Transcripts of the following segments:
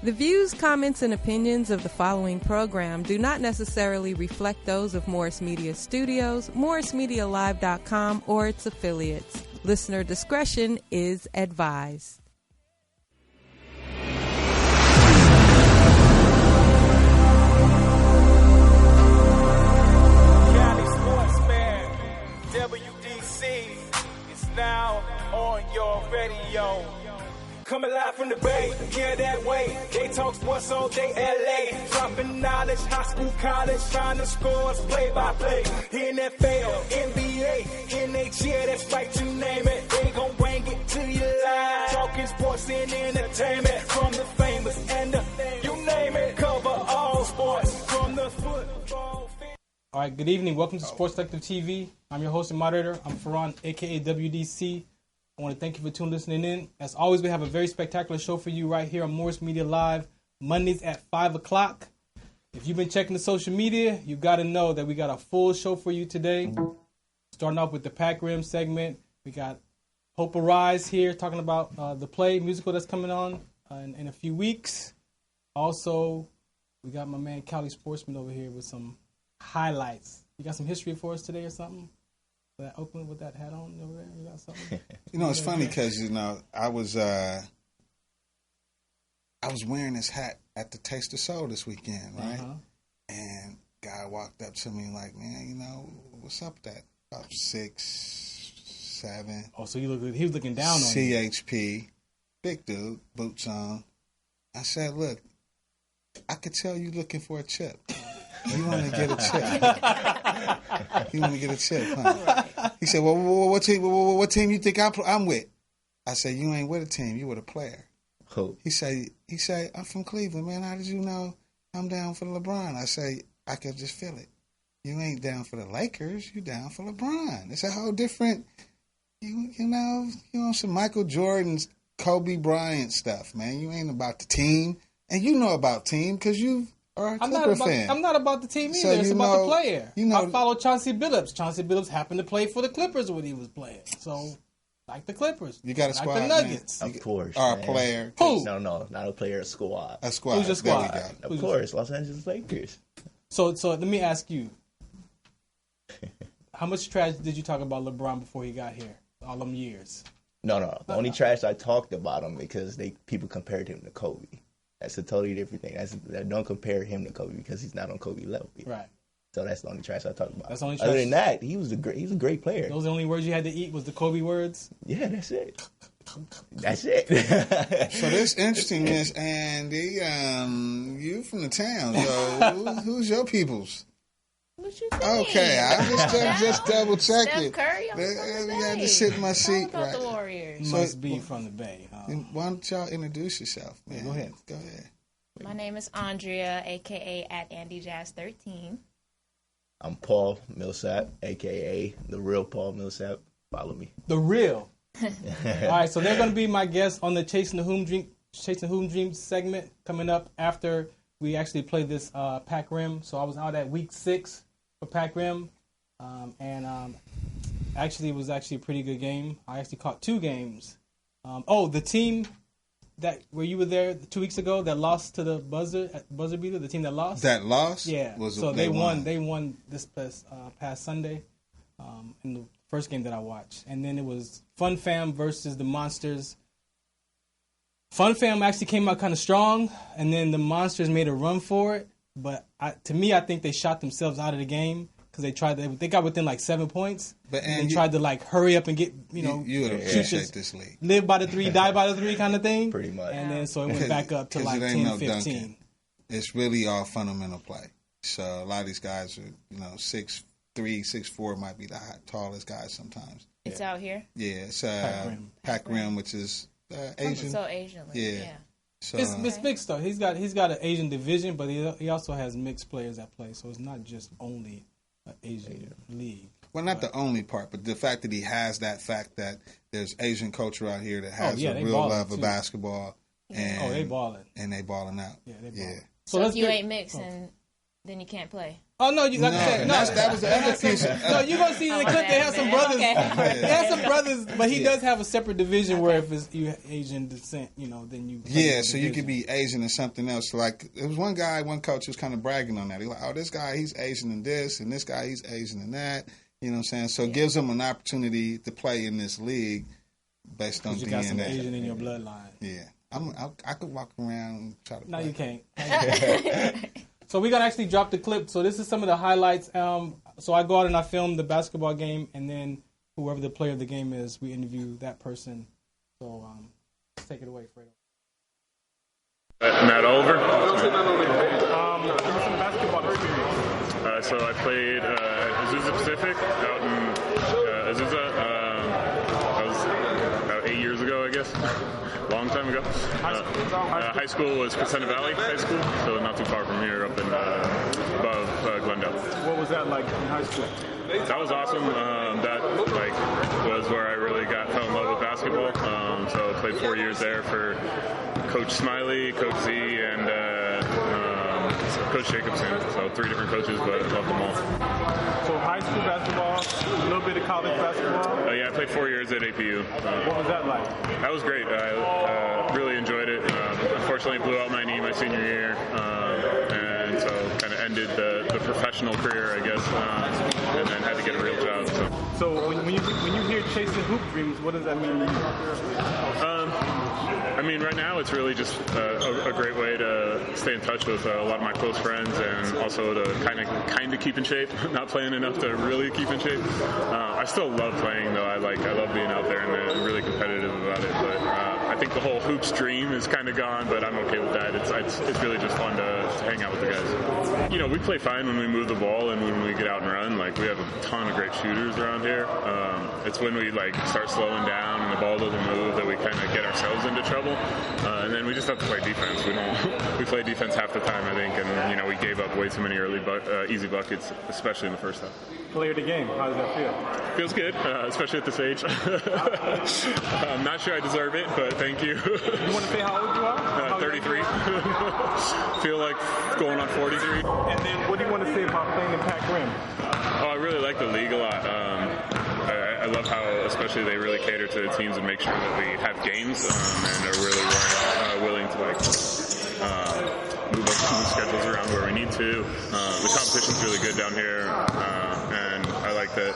The views, comments, and opinions of the following program do not necessarily reflect those of Morris Media Studios, MorrisMediaLive.com, or its affiliates. Listener discretion is advised. Cali Sportsman, WDC is now on your radio. Coming live from the Bay, yeah, that way. They talk sports all day, LA. Dropping knowledge, high school, college, trying to score, play by play. NFL, NBA, NHL, that's right, you name it. They gon' bring it to you live. Talking sports and entertainment. From the famous and the, you name it. Cover all sports from the football field. All right, good evening. Welcome to Sports Collective TV. I'm your host and moderator. I'm Farron, a.k.a. WDC. I want to thank you for listening in. As always, we have a very spectacular show for you right here on Morris Media Live, Mondays at 5 o'clock. If you've been checking the social media, you've got to know that we got a full show for you today. Starting off with the Pack Rim segment. We got Hope Arise here talking about the play musical that's coming on in a few weeks. Also, we got my man Cali Sportsman over here with some highlights. You got some history for us today or something? That Oakland with that hat on over there? You got something? It's funny because, I was wearing this hat at the Taste of Soul this weekend, right? Uh-huh. And guy walked up to me like, man, what's up with that? About 6, 7. Oh, so he was looking down on you. CHP, big dude, boots on. I said, look, I could tell you looking for a chip. You want to get a chip. You want to get a chip, huh? He said, well, what team you think I'm with? I said, you ain't with a team. You with a player. Who? He said, I'm from Cleveland, man. How did you know I'm down for LeBron? I say, I could just feel it. You ain't down for the Lakers. You down for LeBron. It's a whole different, you know some Michael Jordan's, Kobe Bryant stuff, man. You ain't about the team. And you know about team because you are a Clipper fan. I'm not about the team either. So it's about the player. I follow Chauncey Billups. Chauncey Billups happened to play for the Clippers when he was playing. So, like the Clippers. You got a squad, like the Nuggets. Man. Of course. Or a player. Who? No, not a player, a squad. A squad. Who's your squad? Of course, Los Angeles Lakers. So let me ask you. How much trash did you talk about LeBron before he got here? All them years. No. The only trash I talked about him because people compared him to Kobe. That's a totally different thing. Don't compare him to Kobe because he's not on Kobe level yet. Right. So that's the only trash I talk about. That's the only trash. Other than that, he's a great player. Those are the only words you had to eat was the Kobe words? Yeah, that's it. That's it. So this interesting is, Andy, you from the town, so who's your peoples? What you think? Okay, I just double check Steph it. Curry, I'm from the I had Bay. to sit in my seat. About Right. the Warriors. Must be from the Bay. Why don't y'all introduce yourself, man? Go ahead. My name is Andrea, a.k.a. at AndyJazz13. I'm Paul Millsap, a.k.a. the real Paul Millsap. Follow me. The real. All right, so they're going to be my guests on the Chasing the Hoop Dream segment coming up after we actually play this Pack Rim. So I was out at week 6 for Pack Rim, and actually it was actually a pretty good game. I actually caught 2 games. The team where you were there 2 weeks ago that lost to the buzzer beater, the team that lost? That lost? Yeah. So they won. They won this past Sunday in the first game that I watched. And then it was Fun Fam versus the Monsters. Fun Fam actually came out kind of strong, and then the Monsters made a run for it. But to me, I think they shot themselves out of the game because they got within like 7 points. But and they tried to like hurry up and get you would appreciate this league. Live by the 3, die by the 3 kind of thing. Pretty much. And then so it went back up to like 10, 15. Dunking. It's really all fundamental play. So a lot of these guys are 6'3", 6'4" might be the tallest guys sometimes. It's out here? Yeah, it's Pack Rim, which is Asian. So Asian. Yeah. So, it's mixed though. He's got an Asian division, but he also has mixed players that play. So it's not just only an Asian league. Well, not the only part, but the fact that he has that fact that there's Asian culture out here that has a real love of basketball. And, they balling. And they balling out. Yeah, they balling. Yeah. So if you ain't mixing Then you can't play. Oh no, you like I said, no. That was the other piece. No, you're gonna see in the clip they have some brothers. Okay. They have some brothers, but he does have a separate division where if it's you Asian descent, then you. Yeah, so you could be Asian and something else. Like there was one coach who was kind of bragging on that. He like, oh, this guy he's Asian in this, and this guy he's Asian in that. You know what I'm saying? So it gives them an opportunity to play in this league based on you DNA. got some Asian in your bloodline. Yeah, I could walk around and try to. No, play. you can't. So we're gonna actually drop the clip. So this is some of the highlights. So I go out and I film the basketball game, and then whoever the player of the game is, we interview that person. So let's take it away, Fredo. Matt Oliver. Some basketball experience. So I played Azusa Pacific out in Azusa. That was about 8 years ago, I guess. Long time ago. High school was Crescenta Valley High School, so not too far from here, up in above Glendale. What was that like in high school? That was awesome. That was where I really fell in love with basketball. So I played 4 years there for Coach Smiley, Coach Z, and Coach Jacobson. So 3 different coaches, but I loved them all. So high school basketball, a little bit of college basketball? Yeah, I played 4 years at APU. What was that like? That was great. I really enjoyed it. Unfortunately, blew out my knee my senior year, and so kind of ended the professional career, I guess, and then had to get a real job. So when you hear chasing hoop dreams, what does that mean to you? I mean, right now it's really just a great way to stay in touch with a lot of my close friends, and also to kind of keep in shape. Not playing enough to really keep in shape. I still love playing though. I love being out there, and I'm really competitive about it. But I think the whole hoops dream is kind of gone, but I'm okay with that. It's really just fun to hang out with the guys. We play fine when we move the ball and when we get out and run. Like, we have a ton of great shooters around here. It's when we start slowing down and the ball doesn't move that we kind of get ourselves into trouble. And then we just have to play defense. We play defense half the time, I think, and we gave up way too many early easy buckets, especially in the first half. Player of the game, how does that feel? Feels good, especially at this age. I'm not sure I deserve it, but thank you. You want to say how old you are? 33. Feel like going on 43. And then what do you want to say about playing in Pac Rim? Oh, I really like the league a lot. I love how, especially, they really cater to the teams and make sure that we have games, and are really willing to move schedules around where we need to. The competition's really good down here, and I like that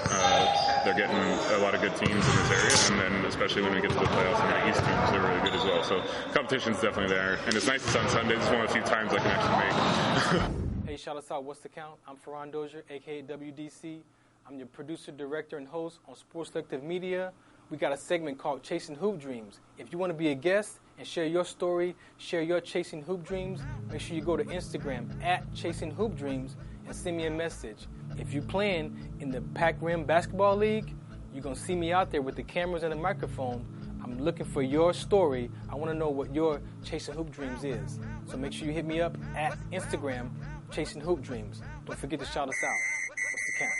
they're getting a lot of good teams in this area, and then especially when we get to the playoffs and the East teams, they're really good as well. So competition's definitely there, and it's nice it's on Sundays. It's one of the few times I can actually make. Hey, shout us out. What's the count? I'm Ferran Dozier, a.k.a. WDC. I'm your producer, director, and host on Sports Selective Media. We got a segment called Chasing Hoop Dreams. If you want to be a guest and share your story, share your Chasing Hoop Dreams, make sure you go to Instagram @ChasingHoopDreams and send me a message. If you're playing in the Pac Rim Basketball League, you're going to see me out there with the cameras and the microphone. I'm looking for your story. I want to know what your Chasing Hoop Dreams is. So make sure you hit me up at Instagram, Chasing Hoop Dreams. Don't forget to shout us out. What's the count?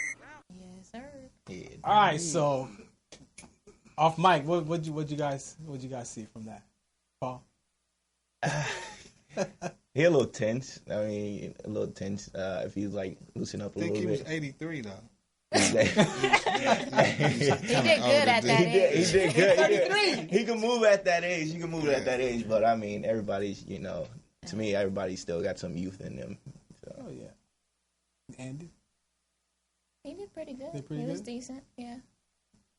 Yes, sir. Yeah. All right, so off mic, what you guys see from that, Paul? He a little tense. I mean, a little tense. If he's loosen up a little bit. I think he was 83 though. He did good at that age. He did good. He can move at that age. But I mean, everybody's, to me, everybody's still got some youth in them. So. Oh yeah. Andy? He did pretty good. He was good? decent, yeah.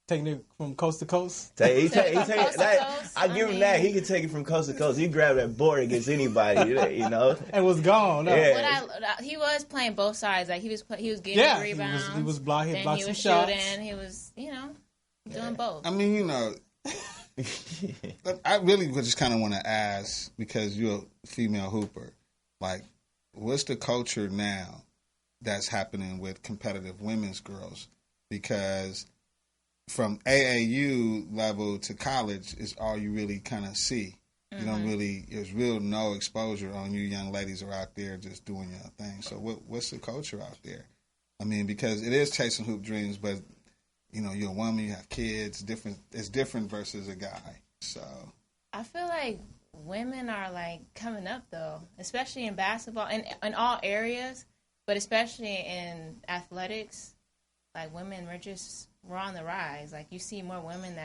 Taking it from coast to coast? I give him that. mean, He can take it from coast to coast. He grabbed that board against anybody, And was gone. No. Yeah. he was playing both sides. Like, he was getting rebounds. He was blocking then some he was shots. shooting. He was, doing both. I mean, I really would just kind of want to ask, because you're a female hooper, what's the culture now that's happening with competitive women's girls? Because from AAU level to college is all you really kind of see. Mm-hmm. You don't really, there's no exposure on you young ladies are out there just doing your thing. So what's the culture out there? I mean, because it is chasing hoop dreams, but you're a woman, you have kids, it's different versus a guy. So I feel like women are coming up though, especially in basketball and in all areas. But especially in athletics, like women, we're on the rise. Like you see more women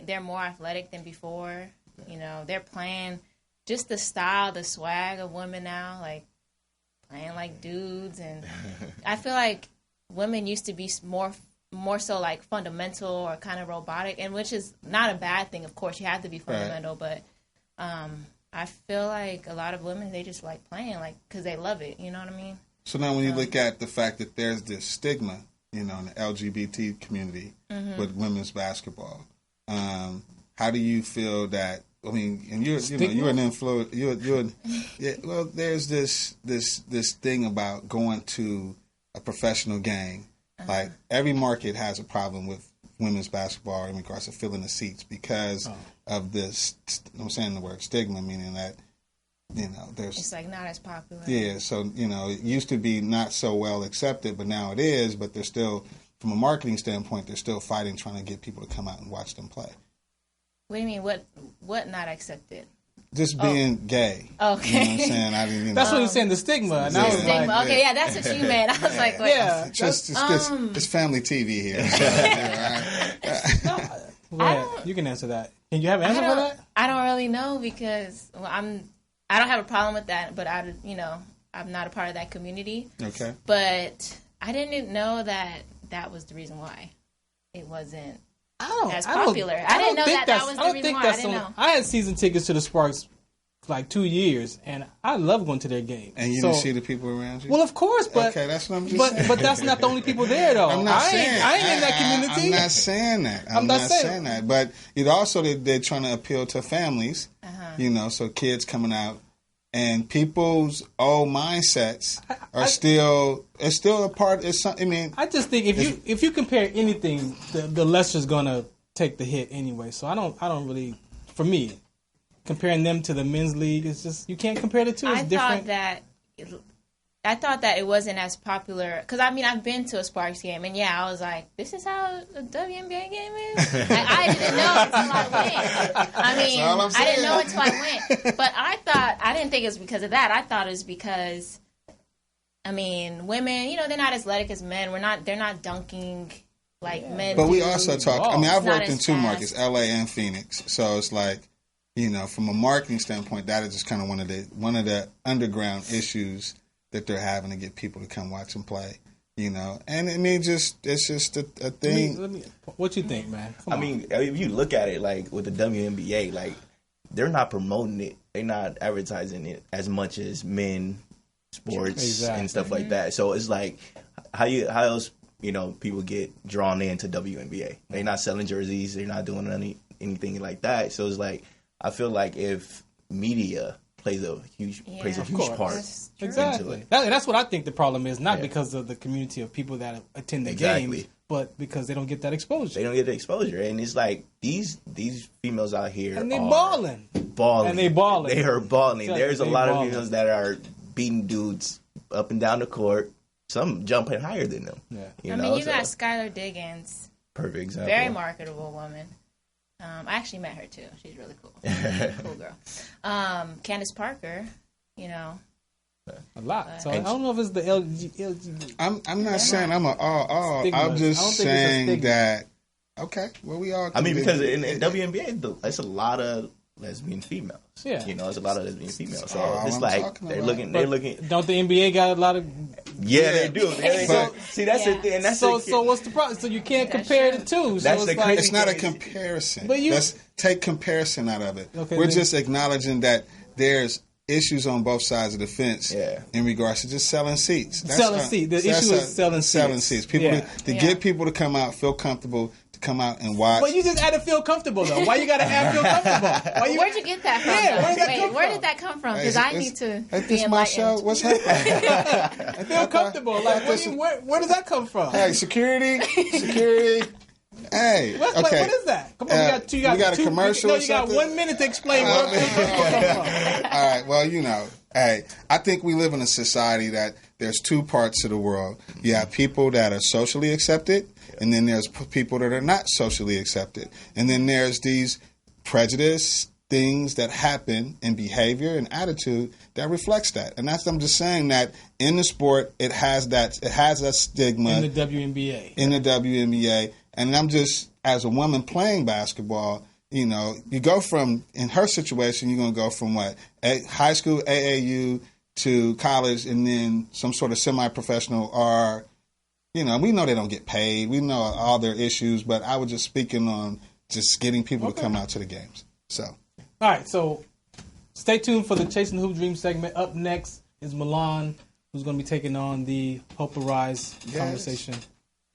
they're more athletic than before. You know, they're playing just the style, the swag of women now, like playing like dudes. And I feel like women used to be more so like fundamental or kind of robotic, and which is not a bad thing. Of course, you have to be fundamental, but I feel like a lot of women, they just like playing, like because they love it. You know what I mean? So now, when you look at the fact that there's this stigma, you know, in the LGBT community with women's basketball, how do you feel that? I mean, and you're an influence. Well, there's this thing about going to a professional game. Like every market has a problem with women's basketball in regards to filling the seats because of this. I'm saying the word stigma, meaning that it's like not as popular. Yeah, so it used to be not so well accepted, but now it is. But they're still, from a marketing standpoint, they're still fighting, trying to get people to come out and watch them play. What do you mean? What not accepted? Just being gay. Okay. You know what I'm saying? I didn't. That's what you're saying. The stigma. And the stigma. Like, okay, yeah, that's what you meant. I was like, wait. Yeah. It's family TV here. You can answer that. Can you have an answer for that? I don't really know because I don't have a problem with that, but I'm not a part of that community. Okay. But I didn't know that was the reason why it wasn't as popular. I didn't know that was the reason why. I didn't know. I had season tickets to the Sparks like 2 years, and I love going to their games. And you didn't see the people around you? Well, of course, but okay, that's what I'm just saying. But that's not the only people there, though. I'm not saying I ain't in that community. I'm not saying that. I'm not saying that. But it also they're trying to appeal to families. So kids coming out. And people's old mindsets are still a part. I just think if you compare anything, the lesser's gonna take the hit anyway. So I don't really, for me, comparing them to the men's league is just you can't compare the two. It's different. I thought that it wasn't as popular because I've been to a Sparks game and I was like, this is how the WNBA game is. I didn't know until I went. I didn't know until I went. But I didn't think it was because of that. I thought it was because, women, they're not as athletic as men. They're not dunking like men. But do. we also talk. I've worked in two markets, LA and Phoenix. So it's like, from a marketing standpoint, that is just kind of one of the underground issues that they're having to get people to come watch them play, and it's just a thing. What you think, man? If you look at it, like with the WNBA, like they're not promoting it, they're not advertising it as much as men sports and stuff like that. So it's like, how else people get drawn into WNBA? They're not selling jerseys, they're not doing anything like that. So it's like, I feel like if media plays a huge part. Exactly. That's what I think the problem is, not because of the community of people that attend the games, but because they don't get that exposure. They don't get the exposure. And it's like these females out here and they are balling. And they balling. They are balling. Exactly. There's a lot of females that are beating dudes up and down the court. Some jumping higher than them. Yeah. You got Skylar Diggins. Perfect example. Very marketable woman. I actually met her too. She's really cool. Cool girl. Candace Parker, a lot. So I don't know if it's the LGBT. I'm not saying I'm I'm just saying that. Okay, well we all. Because in WNBA, it's a lot of lesbian females. Yeah, it's a lot of lesbian females. So it's like they're looking. Don't the NBA got a lot of? Yeah, they do. See, that's the thing. So what's the problem? So you can't compare the two. So it's not a comparison. But let's take comparison out of it. Okay, we're just acknowledging that there's issues on both sides of the fence in regards to just selling seats. The issue is selling seats. People to get people to come out, feel comfortable. Come out and watch. But you just had to feel comfortable, though. Why you got to feel comfortable? Where'd you get that from? Where did that come from? Because I need to be my show. What's happening? Feel comfortable. Like, where does that come from? Hey, security. Hey, what is that? Come on, we got a commercial. You got 1 minute to explain where come from. All right. Well, hey, I think we live in a society that there's two parts of the world. You have people that are socially accepted. And then there's people that are not socially accepted. And then there's these prejudice things that happen in behavior and attitude that reflects that. And I'm just saying that in the sport, it has that stigma. In the WNBA. In the WNBA. And I'm just, as a woman playing basketball, you know, you go from, in her situation, you're going to go from high school, AAU, to college, and then some sort of semi-professional, or, you know, we know they don't get paid. We know all their issues, but I was just speaking on just getting people to come out to the games. So. All right, so stay tuned for the Chasing the Hoop Dream segment. Up next is Milan, who's going to be taking on the Hope Arise conversation.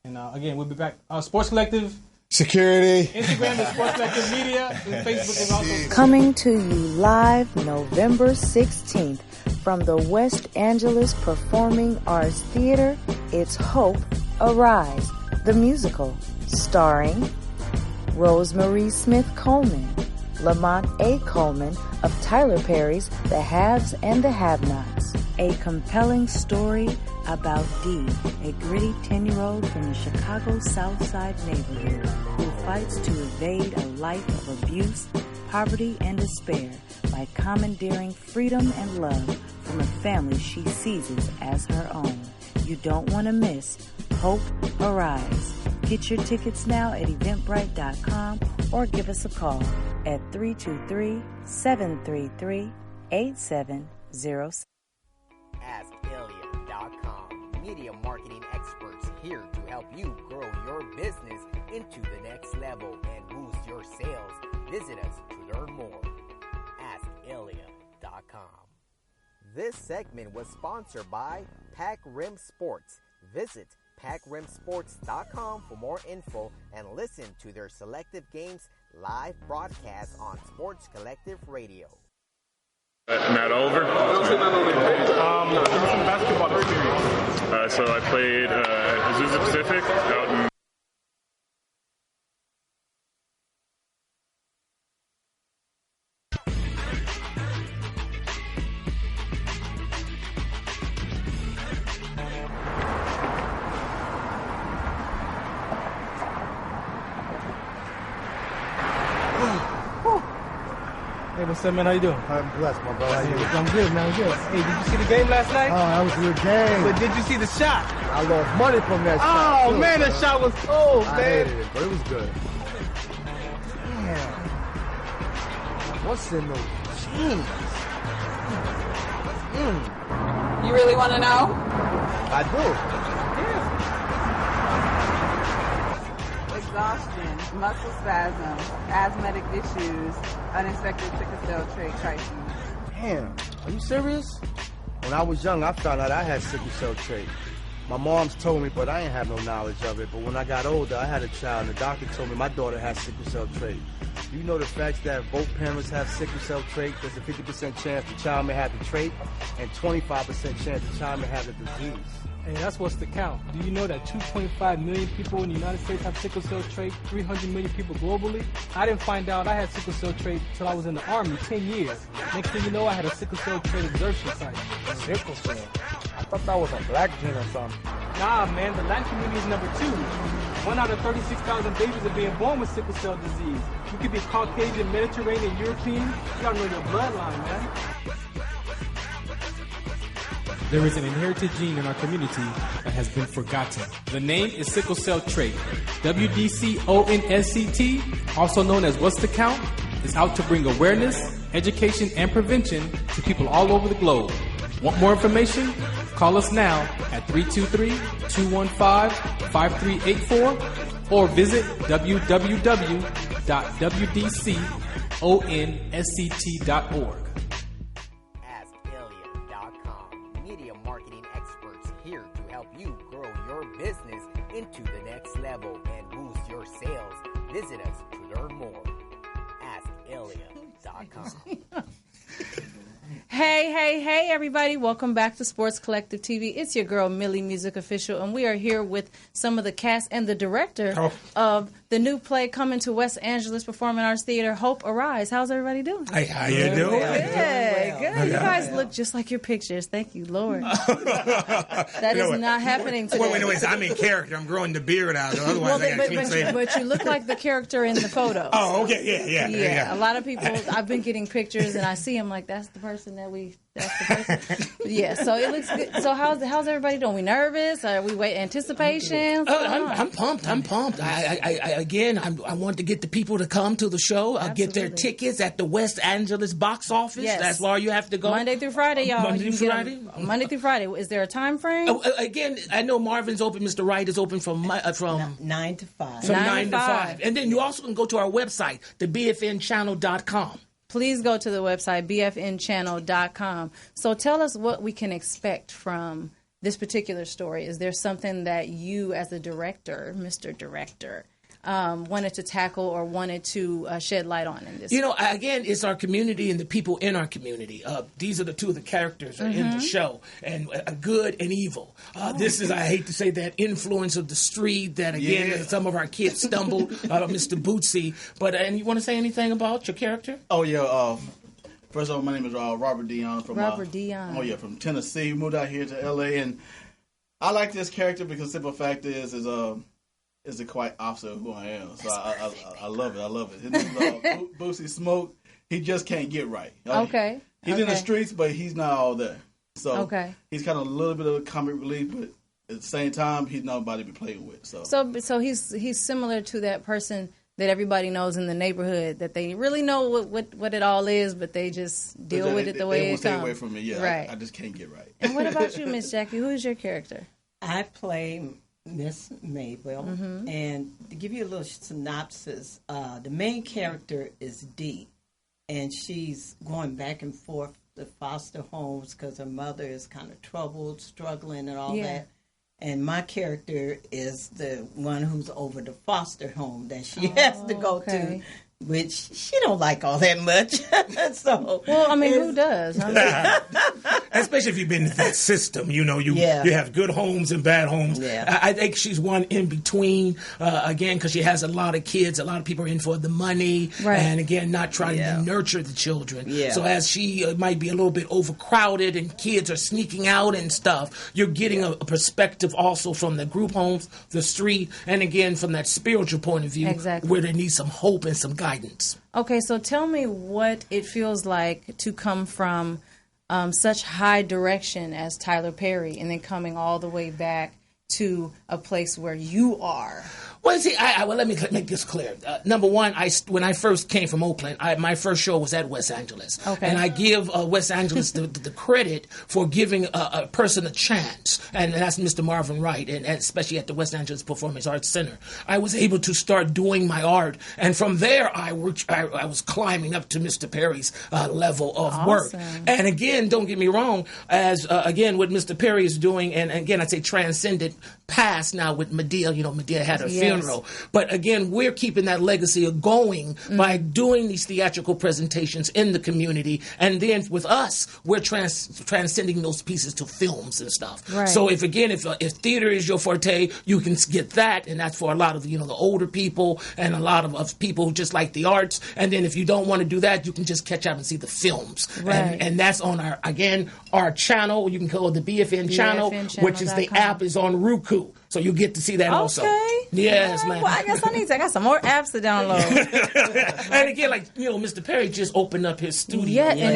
And again, we'll be back. Sports Collective. Security. Instagram is Sports Collective Media. And Facebook is also. Coming to you live November 16th from the West Angeles Performing Arts Theater, it's Hope Arise, the musical, starring Rosemary Smith Coleman, Lamont A. Coleman of Tyler Perry's The Haves and the Have-Nots. A compelling story about Dee, a gritty 10-year-old from the Chicago South Side neighborhood who fights to evade a life of abuse, poverty, and despair by commandeering freedom and love from a family she seizes as her own. You don't want to miss Hope Arise. Get your tickets now at eventbrite.com or give us a call at 323-733-8706. AskAlien.com. Media marketing experts here to help you grow your business into the next level and boost your sales. Visit us to learn more. AskAlien.com. This segment was sponsored by Pac Rim Sports. Visit PacRimSports.com for more info and listen to their selective games live broadcast on Sports Collective Radio. Matt Oliver. Basketball experience. So I played Azusa Pacific out in. Hey, what's up, man? How you doing? I'm blessed, my brother. How you doing? I'm good, man. I'm good. Hey, did you see the game last night? Oh, that was a good game. But did you see the shot? I lost money from that shot. Oh, man, that shot was cold, I man. hated it, but it was good. Damn. What's in those jeans? You really want to know? I do. Exhaustion, muscle spasms, asthmatic issues, unexpected sickle cell trait crises. Damn. Are you serious? When I was young, I found out I had sickle cell trait. My mom's told me, but I ain't have no knowledge of it. But when I got older, I had a child, and the doctor told me my daughter has sickle cell trait. You know the facts that both parents have sickle cell trait? There's a 50% chance the child may have the trait, and 25% chance the child may have the disease. Hey, that's what's the count. Do you know that 2.5 million people in the United States have sickle cell trait, 300 million people globally? I didn't find out I had sickle cell trait until I was in the Army, 10 years. Next thing you know, I had a sickle cell trait exertion site. Sickle cell? I thought that was a black gene or something. Nah, man, the Latin community is number 2. 1 out of 36,000 babies are being born with sickle cell disease. You could be Caucasian, Mediterranean, European. You gotta know your bloodline, man. There is an inherited gene in our community that has been forgotten. The name is sickle cell trait. WDCONSCT, also known as What's the Count, is out to bring awareness, education, and prevention to people all over the globe. Want more information? Call us now at 323-215-5384 or visit www.wdconsct.org. Media marketing experts here to help you grow your business into the next level and boost your sales. Visit us to learn more. AskAlien.com. Hey, everybody. Welcome back to Sports Collective TV. It's your girl, Millie, music official, and we are here with some of the cast and the director of the new play coming to West Angeles Performing Arts Theater, Hope Arise. How's everybody doing? Hey, how you doing? Good. You guys look just like your pictures. Thank you, Lord. That is not happening today. Wait. I'm in character. I'm growing the beard out. Otherwise, I got to keep saying. But you look like the character in the photos. Oh, okay. Yeah. A lot of people, I've been getting pictures, and I see them like, that's the person that's the person. Yeah, so it looks good. So how's everybody doing? We nervous? Are we waiting anticipation? I'm pumped. I want to get the people to come to the show. Get their tickets at the West Angeles box office. Yes. That's where you have to go. Monday through Friday, y'all. Monday through Friday. Is there a time frame? Again, I know Marvin's open. Mr. Wright is open from 9 to 5. From 9 to 5. And then you also can go to our website, thebfnchannel.com. Please go to the website, bfnchannel.com. So tell us what we can expect from this particular story. Is there something that you, as a director, Mr. Director, wanted to tackle or wanted to shed light on in this? Again, it's our community and the people in our community. These are the two of the characters in the show, and good and evil. This is, I hate to say, that influence of the street that, again, some of our kids stumbled, Mr. Bootsy. But, and you want to say anything about your character? Oh, yeah. First of all, my name is Robert Dion. From Tennessee. Moved out here to L.A., and I like this character because the simple fact is the quite opposite of who I am. So I love it. His name is Bootsy Smoke. He just can't get right. Okay. He's in the streets, but he's not all there. So he's kind of a little bit of a comic relief, but at the same time, he's nobody to be playing with. So he's similar to that person that everybody knows in the neighborhood, that they really know what it all is, but they just deal with it the way it comes. They won't stay away from me. Yeah, right. I just can't get right. And what about you, Miss Jackie? Who is your character? I play Miss Mabel, and to give you a little synopsis, the main character is Dee, and she's going back and forth to foster homes because her mother is kind of troubled, struggling, and all that. And my character is the one who's over the foster home that she has to go to, which she don't like all that much. Who does? Especially if you've been in that system, you have good homes and bad homes. Yeah. I think she's one in between, again, because she has a lot of kids. A lot of people are in for the money, and again, not trying to nurture the children. Yeah. So as she might be a little bit overcrowded and kids are sneaking out and stuff, you're getting a perspective also from the group homes, the street, and again, from that spiritual point of view, where they need some hope and some guidance. Okay, so tell me what it feels like to come from such high direction as Tyler Perry and then coming all the way back to a place where you are. Well, see, let me make this clear. Number one, when I first came from Oakland, my first show was at West Angeles. Okay. And I give West Angeles the credit for giving a person a chance. And that's Mr. Marvin Wright, and especially at the West Angeles Performing Arts Center. I was able to start doing my art. And from there, I was climbing up to Mr. Perry's level of work. And again, don't get me wrong, as again, what Mr. Perry is doing, and again, I'd say transcended past now with Medea. Medea had her funeral. But again, we're keeping that legacy going by doing these theatrical presentations in the community. And then with us, we're transcending those pieces to films and stuff. Right. So if theater is your forte, you can get that. And that's for a lot of, the older people and a lot of people who just like the arts. And then if you don't want to do that, you can just catch up and see the films. Right. And that's on our channel. You can call it the BFN channel, which is the app is on Roku. So you get to see that also. Yes, man. Well, I guess I got some more apps to download. And again, Mr. Perry just opened up his studio. Yeah, and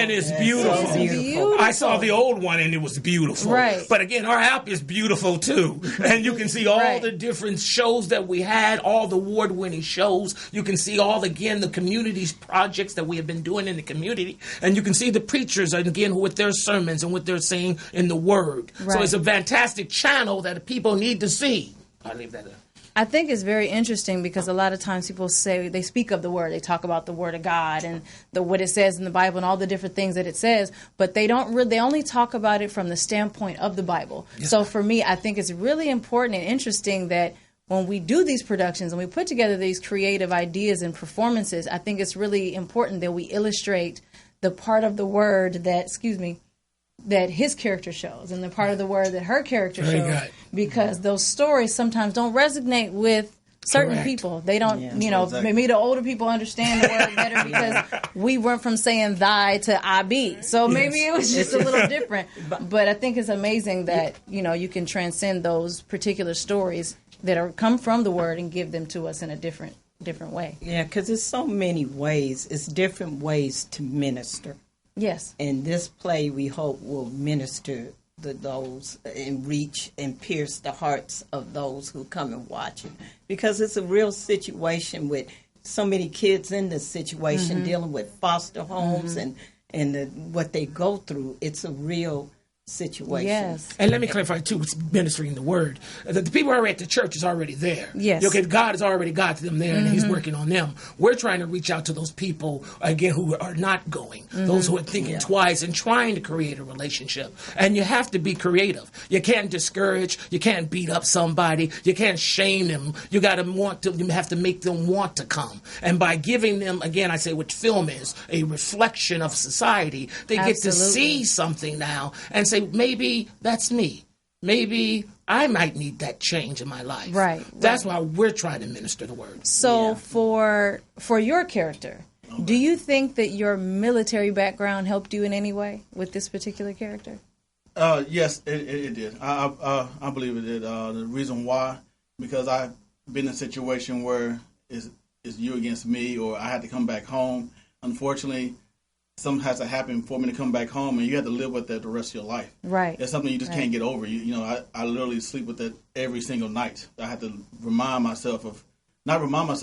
it's beautiful. I saw the old one, and it was beautiful. Right. But again, our app is beautiful, too. And you can see all the different shows that we had, all the award-winning shows. You can see the community's projects that we have been doing in the community. And you can see the preachers, and again, with their sermons and what they're saying in the Word. Right. So it's a fantastic channel that people need to see. I leave that there. I think it's very interesting because a lot of times people say, they speak of the Word, they talk about the Word of God and what it says in the Bible and all the different things that it says, but they only talk about it from the standpoint of the Bible. Yes. So for me, I think it's really important and interesting that when we do these productions and we put together these creative ideas and performances, I think it's really important that we illustrate the part of the word that, that his character shows and the part of the word that her character shows. Because those stories sometimes don't resonate with certain people. They don't, maybe the older people understand the word better because we went from saying thy to I be. So maybe it was just a little different. But I think it's amazing that, you can transcend those particular stories that come from the word and give them to us in a different way. Yeah, because there's so many ways. It's different ways to minister. Yes. And this play, we hope, will minister those and reach and pierce the hearts of those who come and watch it. Because it's a real situation with so many kids in this situation dealing with foster homes and what they go through. It's a real situation. Yes. And let me clarify too, it's ministering the word. The people who are at the church is already there. Yes. Okay, God has already got them there and he's working on them. We're trying to reach out to those people, again, who are not going, those who are thinking twice and trying to create a relationship. And you have to be creative. You can't discourage, you can't beat up somebody, you can't shame them. You have to make them want to come. And by giving them, again, I say what film is, a reflection of society, they get to see something now and say, maybe that's me. Maybe I might need that change in my life. Right. That's why we're trying to minister the word. So for your character, do you think that your military background helped you in any way with this particular character? Yes, it did. I believe it did. The reason why, because I've been in a situation where it's you against me, or I had to come back home. Unfortunately, something has to happen for me to come back home, and you have to live with that the rest of your life. Right. It's something you just can't get over. I literally sleep with that every single night. I have to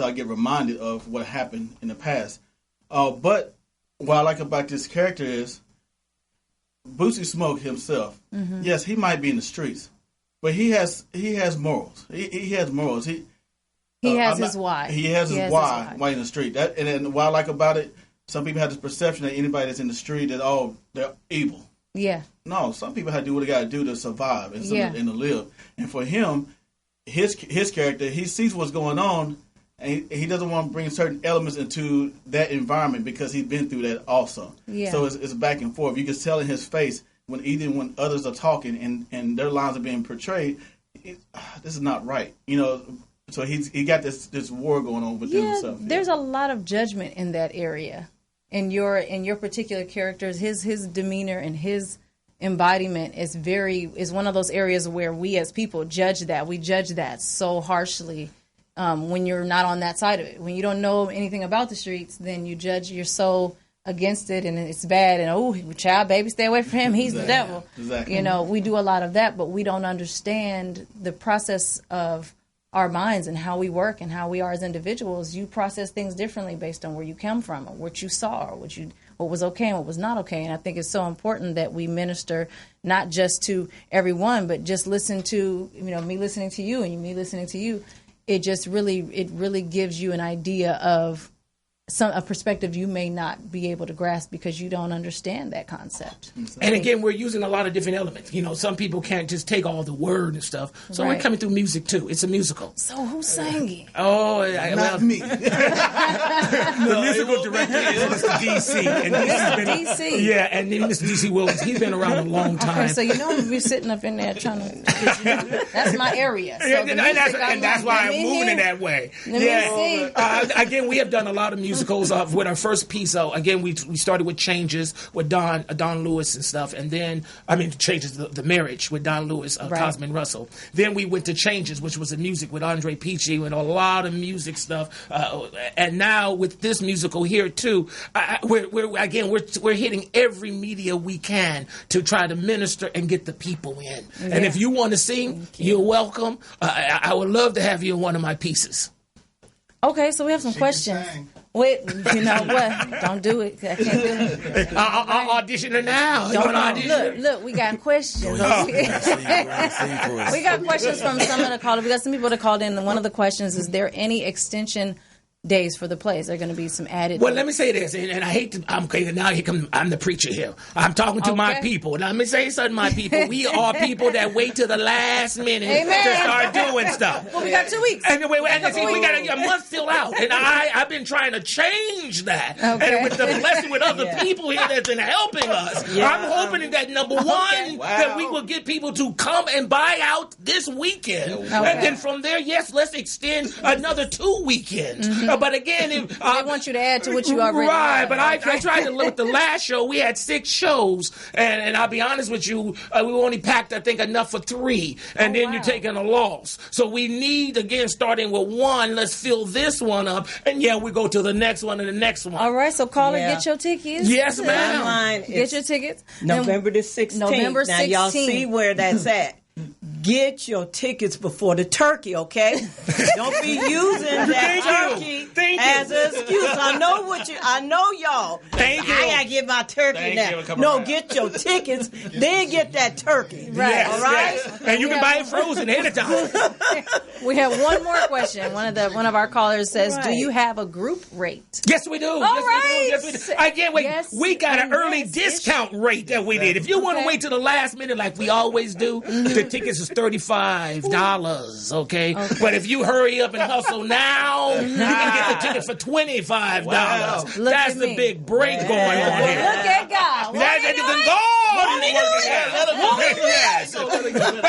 I get reminded of what happened in the past. But what I like about this character is Boosie Smoke himself. Yes, he might be in the streets, but he has morals. He has morals. He has his why. He has his why in the street. And then what I like about it, some people have this perception that anybody that's in the street that they're evil. Yeah. No, some people have to do what they got to do to survive and to live. And for him, his character, he sees what's going on, and he doesn't want to bring certain elements into that environment because he's been through that also. Yeah. So it's back and forth. You can tell in his face when others are talking and their lines are being portrayed, this is not right. So he got this war going on within himself. There's a lot of judgment in that area. In your particular characters, his demeanor and his embodiment is one of those areas where we as people judge that. We judge that so harshly when you're not on that side of it. When you don't know anything about the streets, then you judge. You're so against it, and it's bad. And child, baby, stay away from him. He's the devil. Exactly. We do a lot of that, but we don't understand the process of our minds and how we work and how we are as individuals. You process things differently based on where you come from or what you saw or what was okay and what was not okay. And I think it's so important that we minister not just to everyone, but just listen to, me listening to you and me listening to you. It really gives you an idea of a perspective you may not be able to grasp because you don't understand that concept. And again, we're using a lot of different elements. Some people can't just take all the word and stuff. So we're coming through music too. It's a musical. So who's singing? Not me. The musical director is Mr. DC. And DC. Yeah, and then Mr. DC Williams. He's been around a long time. Okay, so we're sitting up in there trying to. That's my area. So that's why I'm moving in that way. Let me see. Again, we have done a lot of music. With our first piece, again, we started with Changes with Don Lewis and stuff, and then Changes the Marriage with Don Lewis, Cosman Russell. Then we went to Changes, which was a music with Andre Peachy and a lot of music stuff. And now with this musical here too, we're hitting every media we can to try to minister and get the people in. Yeah. And if you want to sing, you're welcome. I would love to have you in one of my pieces. Okay, so we have some questions. Wait, you know what? Don't do it. I can't do it. I'll audition her now. Look, we got questions. We got questions from some of the callers. We got some people that called in, and one of the questions is there any extension days for the plays. There are going to be some added. Well, let me say this, and I hate to. I'm the preacher here. I'm talking to my people. Now, let me say something, my people. We are people that wait till the last minute to start doing stuff. Well, we got 2 weeks. And we got a month still out, and I've been trying to change that. Okay. And with the blessing with other people here that's been helping us, I'm hoping that number one that we will get people to come and buy out this weekend, and then from there, let's extend another 2 weekends. But again, they want you to add to what you already have. But I tried to look at the last show. We had 6 shows, and I'll be honest with you, we only packed, I think, enough for 3, and then you're taking a loss. So we need, again, starting with 1, let's fill this one up, and we go to the next one and the next one. All right, so call and get your tickets. Yes, ma'am. Get your tickets. November the 16th. November 16th. Now, y'all see where that's at. Get your tickets before the turkey, okay? Don't be using that turkey as an excuse. I know y'all. Thank you. I gotta get my turkey now. No, get your tickets, then get that turkey. Right. Yes, all right? Yes. And you can buy it frozen ahead of time. We have one more question. One of our callers says, "Do you have a group rate?" Yes, we do. All right. Yes, we do. I can't wait. Yes, we got an early discount rate that we did. If you want to wait to the last minute like we always do, the tickets is $35, okay? But if you hurry up and hustle now, you can get the ticket for $25. Wow. That's the big break going on here. Look at God. But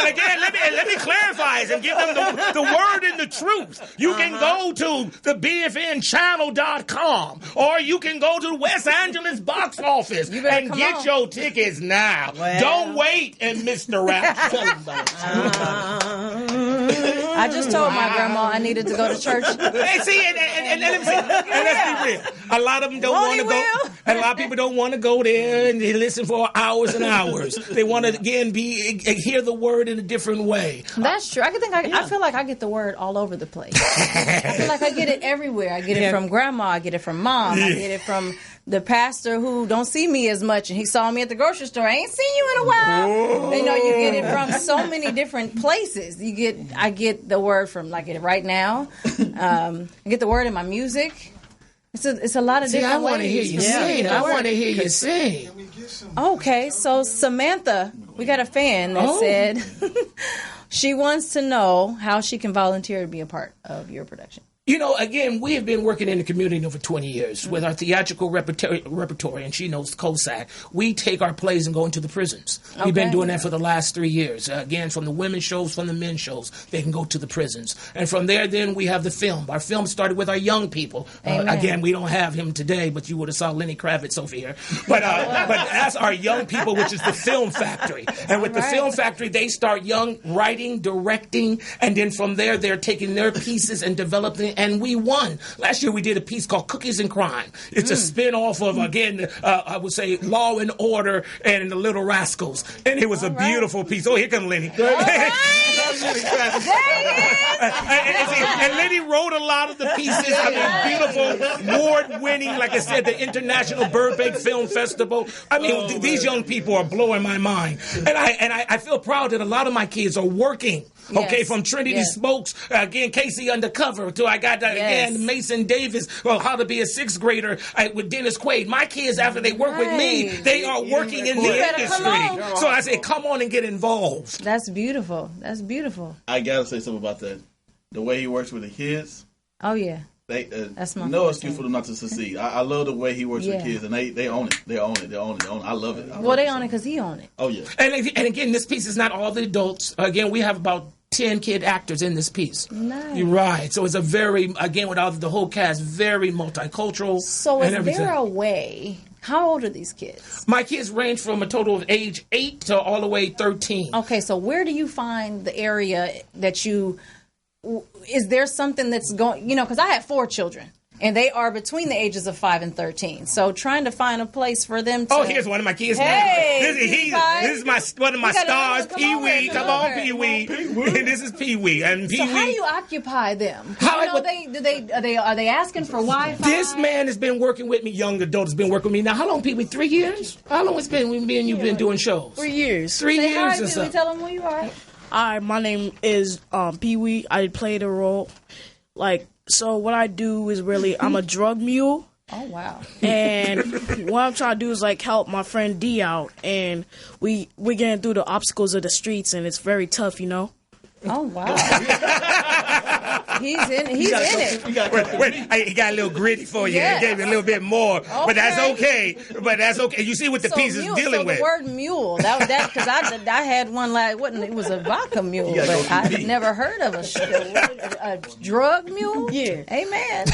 again, let me clarify this and give them the word and the truth. You can go to the BFNchannel.com, or you can go to the West Angeles box office and get your tickets now. Well. Don't wait and miss the rap. I just told my grandma I needed to go to church. Hey, see, and let's be real. A lot of them don't want to go. And a lot of people don't want to go there and they listen for hours and hours. They want to again hear the word in a different way. That's true. I feel like I get the word all over the place. I feel like I get it everywhere. I get it from grandma. I get it from mom. I get it from the pastor who don't see me as much, and he saw me at the grocery store. I ain't seen you in a while. You get it from so many different places. I get the word from like it right now. I get the word in my music. It's a lot of different ways. I want to hear you sing. I want to hear you sing. Okay, so Samantha, we got a fan that said she wants to know how she can volunteer to be a part of your production. Again, we have been working in the community for 20 years with our theatrical repertory, and she knows COSAC. We take our plays and go into the prisons. We've been doing that for the last 3 years. Again, from the women's shows, from the men's shows, they can go to the prisons. And from there, then, we have the film. Our film started with our young people. Again, we don't have him today, but you would have saw Lenny Kravitz over here. But that's our young people, which is the Film Factory. And with the Film Factory, they start young, writing, directing, and then from there, they're taking their pieces and developing. And we won. Last year we did a piece called Cookies and Crime. It's a spin-off of, again, I would say Law and Order and the Little Rascals. And it was a beautiful piece. Oh, here comes Lenny. And Lenny wrote a lot of the pieces. Beautiful, award-winning, like I said, the International Burbank Film Festival. These young people are blowing my mind. And I feel proud that a lot of my kids are working. Okay, from Trinity Smokes, again, Casey Undercover, to I got, again, Mason Davis, How to Be a Sixth Grader with Dennis Quaid. My kids, after they work with me, they are working in the industry. So I say, come on and get involved. That's beautiful. That's beautiful. I got to say something about that. The way he works with the kids. Oh, yeah. That's my no excuse for them not to succeed. I love the way he works with kids, and they own it. They own it. They own it. I love it. They own it because he own it. Oh, yeah. And again, this piece is not all the adults. Again, we have about 10 kid actors in this piece. Nice. You're right. So it's a very, again, without the whole cast, very multicultural. So is there a way? How old are these kids? My kids range from a total of age 8 to all the way 13. Okay, so where do you find the area that you... Is there something that's going... because I have 4 children. And they are between the ages of 5 and 13. So trying to find a place for them to... Oh, here's one of my kids. Hey, this is one of my stars, Pee-wee. Come on, Pee-wee. And this is Pee-wee. And Pee-wee. So how do you occupy them? Are they asking for Wi-Fi? This man has been working with me, young adult has been working with me. Now, how long, Pee-wee? 3 years? How long it's been me and you been doing shows? 3 years. 3 years hi, or Pee-wee. so. Tell them who you are. Hi, my name is Pee-wee. I played a role So what I do is I'm a drug mule. Oh, wow. And what I'm trying to do is like help my friend D out, and we're getting through the obstacles of the streets, and it's very tough, you know? Oh, wow. He's in it. Wait, he got a little gritty for you. Yes. He gave you a little bit more, but that's okay. You see what the piece is dealing with. The word mule, that because I had one it was a vodka mule, but I've never heard of a drug mule. Yeah. Amen.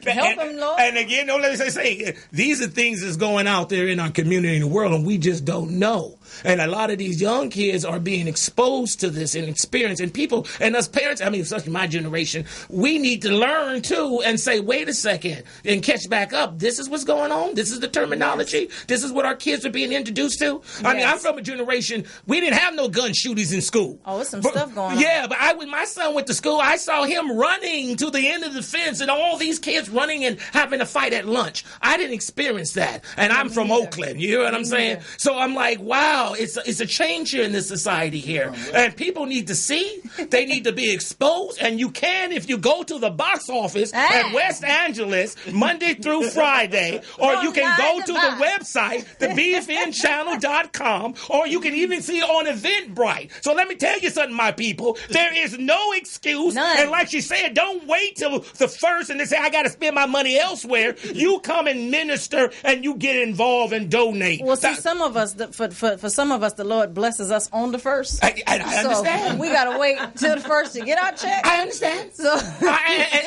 Help him, Lord. And again, don't let me say these are things that's going out there in our community, in the world, and we just don't know. And a lot of these young kids are being exposed to this and experience. And people, and us parents, especially my generation, we need to learn too and say, wait a second, and catch back up. This is what's going on. This is the terminology. Yes. This is what our kids are being introduced to. Yes. I'm from a generation, we didn't have no gun shootings in school. Oh, there's some stuff going on. Yeah, but when my son went to school, I saw him running to the end of the fence and all these kids running and having a fight at lunch. I didn't experience that. And I'm from Oakland. You hear what I'm saying? So I'm like, wow. It's a change here in this society here. And people need to see. They need to be exposed. And you can if you go to the box office at West Angeles Monday through Friday. Or you can go to the website, thebfnchannel.com. Or you can even see it on Eventbrite. So let me tell you something, my people. There is no excuse. None. And like she said, don't wait till the first and they say, I got to spend my money elsewhere. You come and minister and you get involved and donate. Well, see, some of us, for some of us, the Lord blesses us on the first. I understand. So we got to wait till the first to get our check. I understand. So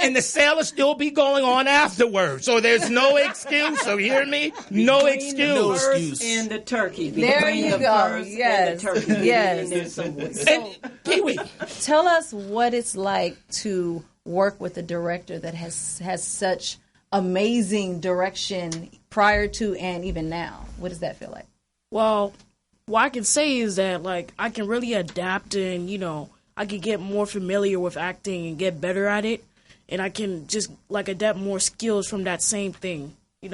and the sale will still be going on afterwards. So there's no excuse. So hear me? No excuse. And the turkey. There you go. Yes. And the turkey. Yes. There's some So, Kiwi, tell us what it's like to work with a director that has such amazing direction prior to and even now. What does that feel like? Well, what I can say is that, like, I can really adapt and, I can get more familiar with acting and get better at it. And I can just, adapt more skills from that same thing. If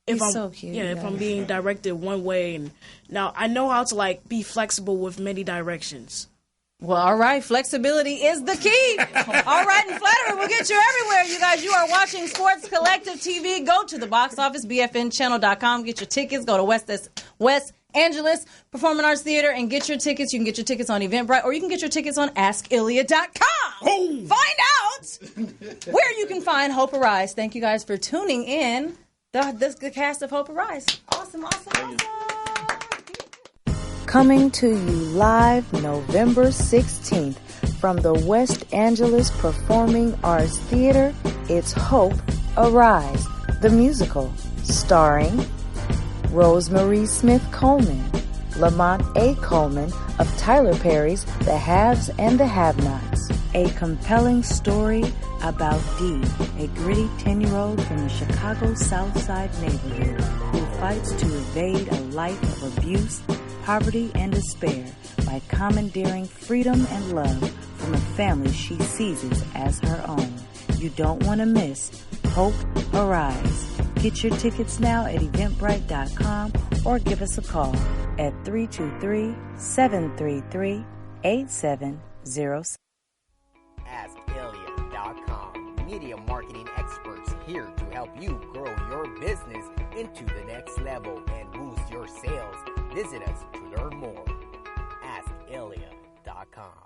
He's I'm so cute, if I'm being directed one way. And now I know how to, be flexible with many directions. Well, all right. Flexibility is the key. All right. And flattery will get you everywhere, you guys. You are watching Sports Collective TV. Go to the box office, bfnchannel.com. Get your tickets. Go to West Angeles Performing Arts Theater and get your tickets. You can get your tickets on Eventbrite, or you can get your tickets on AskIlya.com. Oh. Find out where you can find Hope Arise. Thank you guys for tuning in. The cast of Hope Arise. Awesome. Coming to you live November 16th from the West Angeles Performing Arts Theater, it's Hope Arise, the musical, starring Rosemary Smith Coleman, Lamont A. Coleman of Tyler Perry's The Haves and the Have-Nots. A compelling story about Dee, a gritty 10-year-old from the Chicago South Side neighborhood who fights to evade a life of abuse, poverty, and despair by commandeering freedom and love from a family she seizes as her own. You don't want to miss Hope Arise. Get your tickets now at eventbrite.com or give us a call at 323-733-8706. AskIlya.com. Media marketing experts here to help you grow your business into the next level and boost your sales. Visit us to learn more. AskIlya.com.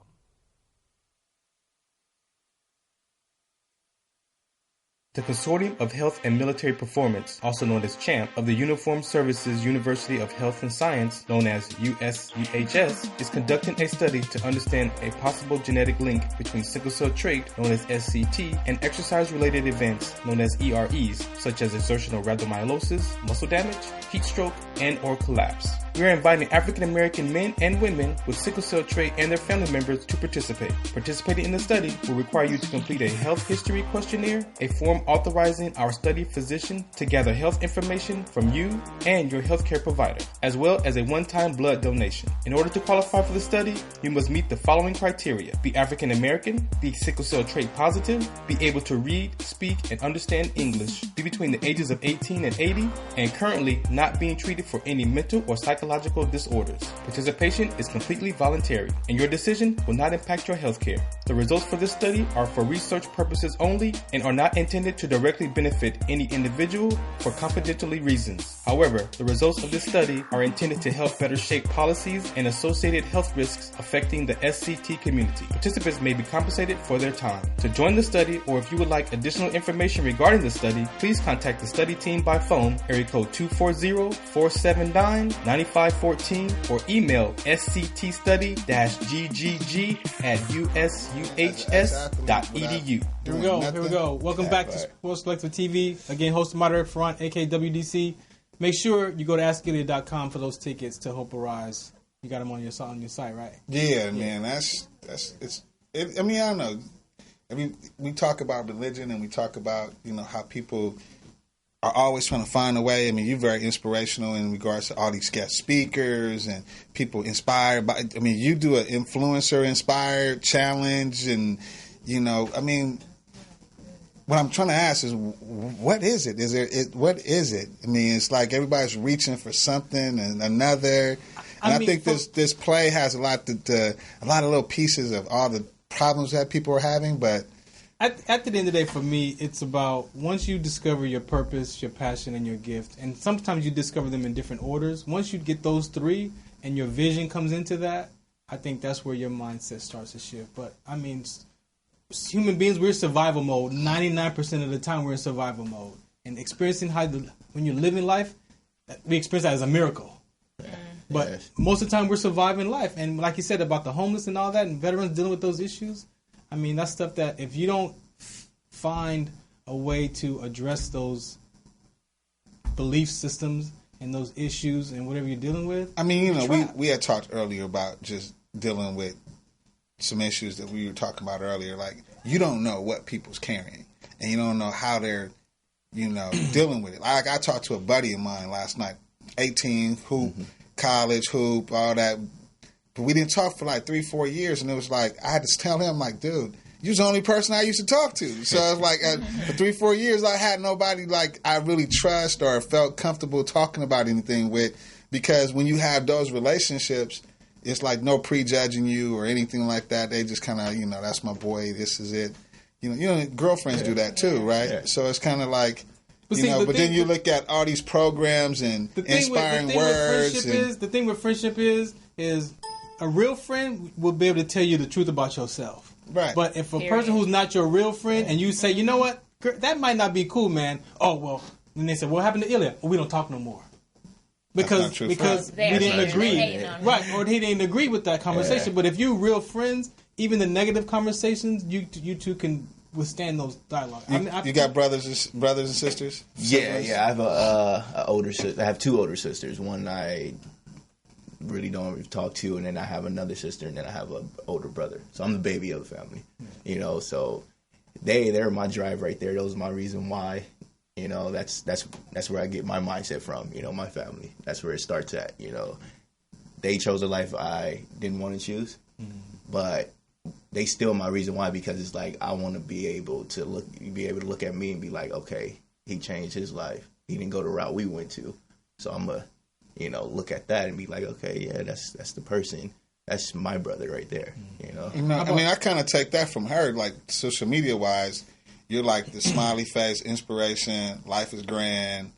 The Consortium of Health and Military Performance, also known as CHAMP, of the Uniformed Services University of Health and Science, known as USUHS, is conducting a study to understand a possible genetic link between sickle cell trait, known as SCT, and exercise-related events, known as EREs, such as exertional rhabdomyolysis, muscle damage, heat stroke, and or collapse. We are inviting African American men and women with sickle cell trait and their family members to participate. Participating in the study will require you to complete a health history questionnaire, a form form authorizing our study physician to gather health information from you and your healthcare provider, as well as a one-time blood donation. In order to qualify for the study, you must meet the following criteria: be African American, be sickle cell trait positive, be able to read, speak, and understand English, be between the ages of 18 and 80, and currently not being treated for any mental or psychological disorders. Participation is completely voluntary, and your decision will not impact your healthcare. The results for this study are for research purposes only and are not intended to directly benefit any individual for confidentiality reasons. However, the results of this study are intended to help better shape policies and associated health risks affecting the SCT community. Participants may be compensated for their time. To join the study, or if you would like additional information regarding the study, please contact the study team by phone, area code 240-479-9514, or email sctt-ggg@usuhs.edu. Here we go. Welcome back to Sports Collective TV. Again, host and moderator Ferran, aka WDC. Make sure you go to AskGilliard.com for those tickets to Hope Arise. You got them on your site, right? Yeah, man. That's I don't know. I mean, we talk about religion and we talk about, how people are always trying to find a way. I mean, you're very inspirational in regards to all these guest speakers and people inspired by. I mean, you do an influencer inspired challenge, and what I'm trying to ask is, what is it? What is it? I mean, it's like everybody's reaching for something and another. And I think this play has a lot of little pieces of all the problems that people are having, but at the end of the day, for me, it's about once you discover your purpose, your passion, and your gift, and sometimes you discover them in different orders. Once you get those three and your vision comes into that, I think that's where your mindset starts to shift. But I mean, human beings, we're in survival mode. 99% of the time, we're in survival mode, and experiencing when you're living life, we experience that as a miracle. But most of the time, we're surviving life. And like you said about the homeless and all that, and veterans dealing with those issues, I mean, that's stuff that if you don't find a way to address those belief systems and those issues and whatever you're dealing with. I mean, we had talked earlier about just dealing with some issues that we were talking about earlier. Like, you don't know what people's carrying, and you don't know how they're, dealing with it. Like, I talked to a buddy of mine last night, 18, hoop, college, hoop, all that. But we didn't talk for like 3-4 years, and it was like, I had to tell him, like, dude, you're the only person I used to talk to. So it's like, for 3-4 years, I had nobody like I really trust or felt comfortable talking about anything with, because when you have those relationships, it's like no prejudging you or anything like that. They just kind of, that's my boy, this is it. Girlfriends do that too, right? Yeah. So it's kind of like, but then you look at all these programs and inspiring words. The thing with friendship is a real friend will be able to tell you the truth about yourself. Right. But if a person who's not your real friend and you say, you know what, that might not be cool, man. Oh, well, then they say, what happened to Ilya? Well, we don't talk no more. Because we didn't agree. Right. Or he didn't agree with that conversation. Yeah. But if you're real friends, even the negative conversations, you two can withstand those dialogues. You got brothers and sisters? Yeah. I have I have two older sisters. One I really don't talk to, and then I have another sister, and then I have an older brother. So I'm the baby of the family. So they're my drive right there. Those are my reason why. That's where I get my mindset from. My family. That's where it starts at. They chose a life I didn't want to choose, but they still my reason why, because it's like I want to be able to look at me and be like, okay, he changed his life. He didn't go the route we went to, so I'm a look at that and be like, okay, yeah, that's the person. That's my brother right there. I mean, I kind of take that from her, like social media wise. You're like the smiley face, inspiration, life is grand,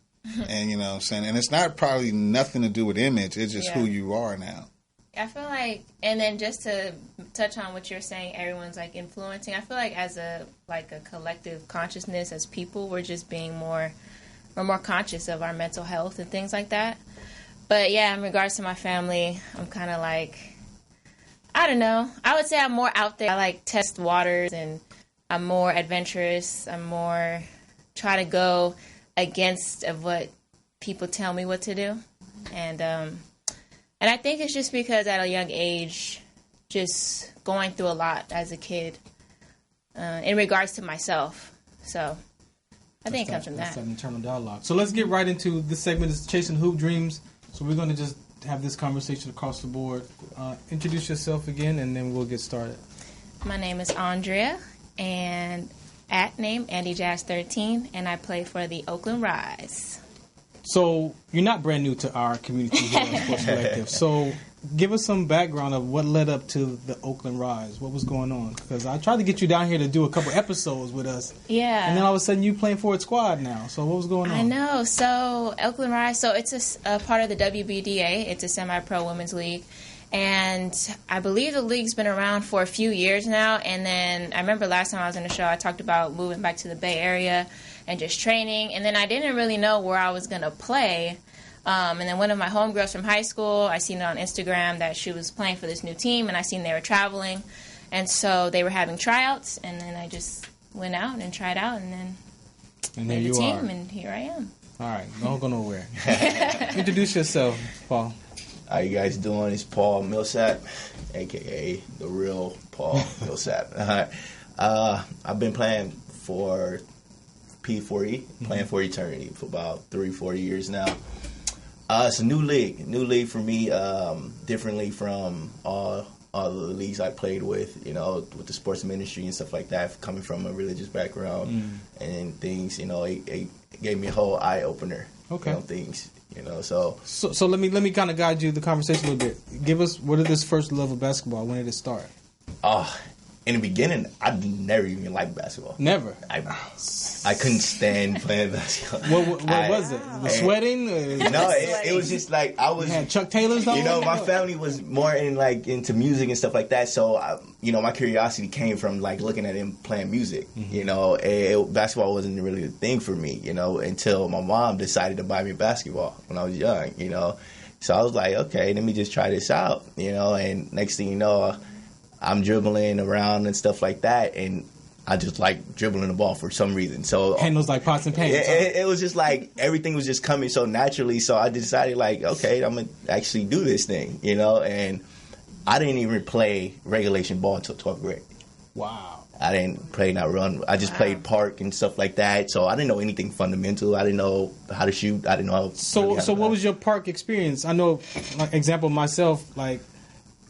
and you know what I'm saying? And it's not probably nothing to do with image. It's just who you are now. I feel like, and then just to touch on what you're saying, everyone's like influencing. I feel like as a collective consciousness, as people, we're just being more conscious of our mental health and things like that. But yeah, in regards to my family, I'm kind of like, I don't know. I would say I'm more out there. I like test waters, and I'm more adventurous. I'm more try to go against of what people tell me what to do. And I think it's just because at a young age, just going through a lot as a kid in regards to myself. So I think it comes from that's that. that internal dialogue. So let's get right into this segment. Is Chasing Hoop Dreams. So we're going to just have this conversation across the board. Introduce yourself again, and then we'll get started. My name is Andrea, and at name AndyJazz13, and I play for the Oakland Rise. So you're not brand new to our community here at Sports Collective. So give us some background of what led up to the Oakland Rise. What was going on? Because I tried to get you down here to do a couple episodes with us. Yeah. And then all of a sudden you playing for a squad now. So what was going on? I know. So Oakland Rise, so it's a part of the WBDA. It's a semi-pro women's league. And I believe the league's been around for a few years now. And then I remember last time I was in the show, I talked about moving back to the Bay Area and just training. And then I didn't really know where I was going to play. And then one of my homegirls from high school, I seen it on Instagram that she was playing for this new team, and I seen they were traveling. And so they were having tryouts, and then I just went out and tried out, and then made the team, and here I am. All right, don't go nowhere. Introduce yourself, Paul. How you guys doing? It's Paul Millsap, a.k.a. the real Paul Millsap. I've been playing for P4E, playing for Eternity for about 3-4 years now. It's a new league for me, differently from all the leagues I played with, with the sports ministry and stuff like that, coming from a religious background and things, it gave me a whole eye-opener, things, So let me kind of guide you the conversation a little bit. Give us, what is this first love of basketball? When did it start? In the beginning, I never even liked basketball. Never? I couldn't stand playing basketball. What was it? The sweating? No, it was just like I was. You had Chuck Taylor's on? My family was more into music and stuff like that. So, my curiosity came from looking at him playing music. Basketball wasn't really a thing for me. Until my mom decided to buy me basketball when I was young. So I was like, okay, let me just try this out. And next thing you know, I'm dribbling around and stuff like that, and I just like dribbling the ball for some reason. So handles like pots and pans. It was just like everything was just coming so naturally. So I decided okay, I'm gonna actually do this thing, And I didn't even play regulation ball until 12th grade. Wow. I didn't play not run. I just played park and stuff like that. So I didn't know anything fundamental. I didn't know how to shoot. I didn't know. So what was your park experience? I know, example myself,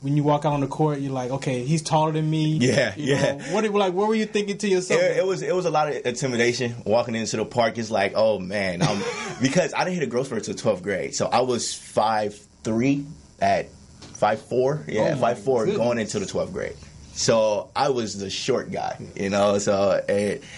when you walk out on the court, you're like, okay, he's taller than me. Yeah. What were you thinking to yourself? It was a lot of intimidation walking into the park. It's like, oh man, because I didn't hit a growth spurt until 12th grade, so I was 5'3" at 5'4". Yeah, 5'4" going into the 12th grade. So I was the short guy,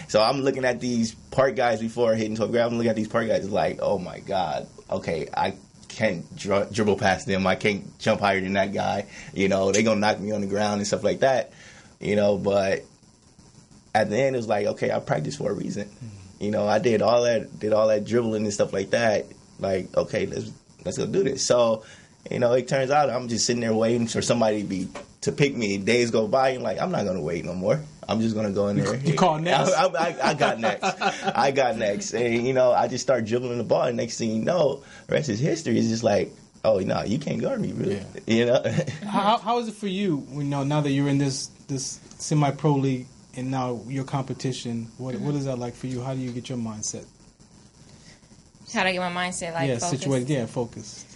So I'm looking at these park guys before hitting 12th grade. I'm looking at these park guys, it's like, oh my god, okay, I can't dribble past them. I can't jump higher than that guy. They're gonna knock me on the ground and stuff like that. But at the end, it was like, okay, I practiced for a reason. I did all that dribbling and stuff like that. Like, okay, let's go do this. So, it turns out I'm just sitting there waiting for somebody to pick me. Days go by, and I'm not gonna wait no more. I'm just gonna go in there. You call next? I got next. I got next. And I just start dribbling the ball. And next thing you know, the rest is history. It's just like, oh no, you can't guard me, really. Yeah. How is it for you? Now that you're in this semi-pro league and now your competition, what is that like for you? How do you get your mindset? How do I get my mindset focused? Situated, focused.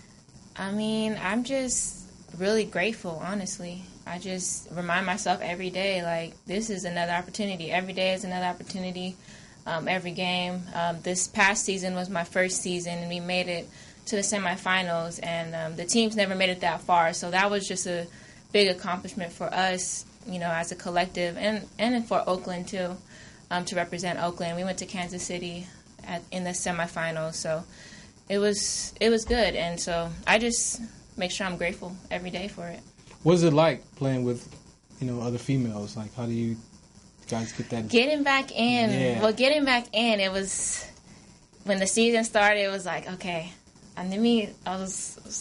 I mean, I'm just really grateful, honestly. I just remind myself every day, this is another opportunity. Every day is another opportunity. Every game. This past season was my first season, and we made it to the semifinals, and the teams never made it that far. So that was just a big accomplishment for us, as a collective, and for Oakland, too, to represent Oakland. We went to Kansas City in the semifinals, so it was good. And so I just make sure I'm grateful every day for it. What is it like playing with, other females? How do you guys get that? Getting back in. Yeah. Well, getting back in, it was, when the season started, it was like, okay, and then I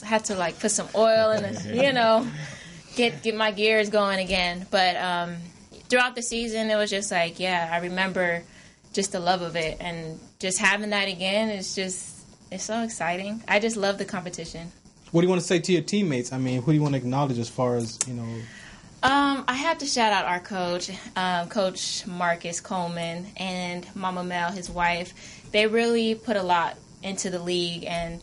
had to put some oil in it, get my gears going again. But throughout the season, it was just I remember just the love of it, and just having that again is it's so exciting. I just love the competition. What do you want to say to your teammates? I mean, who do you want to acknowledge as far as, I have to shout out our coach, Coach Marcus Coleman, and Mama Mel, his wife. They really put a lot into the league, and